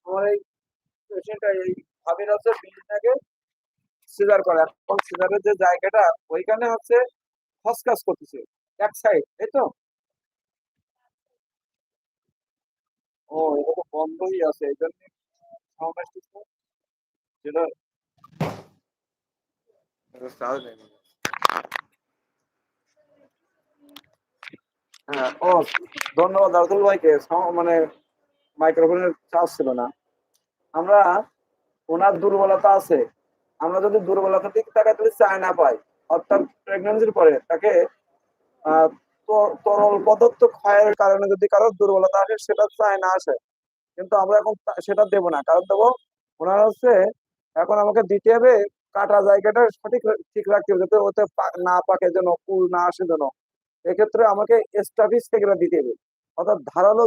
আমার এই পেশেন্টটা এই ভাবির হচ্ছে 20 আগে সিজার করা, এখন সিজারের যে জায়গাটা ওইখানে হচ্ছে খসকাস করতেছে এক সাইড, তাই তো? ও, এটা তো বন্ধই আছে, এই জন্য সাউন্ড আসতেছে যেটা। হ্যাঁ, ও, ধন্যবাদ আব্দুল ভাইকে। মানে মাইক্রোফোনের চার্জ ছিল না। আমরা, ওনার দুর্বলতা আছে, আমরা যদি দুর্বলতার দিকে তাকাই তাহলে চায় না পাই। অর্থাৎ প্রেগন্যান্সির পরে তাকে আহ, তরল পদার্থ ক্ষয়ের কারণে যদি কারোর দুর্বলতা আসে সেটা চায় না আসে, কিন্তু আমরা এখন সেটা দেব না। কারণ দেবো, ওনার হচ্ছে এখন আমাকে দিতে হবে কাটা জায়গাটা সঠিক ঠিক রাখতে হবে, যাতে ওতে না পাকে, যেন কুল না আসে যেন। এক্ষেত্রে আমাকে এস্টাফিস থেকে দিতে হবে, অর্থাৎ ধারালো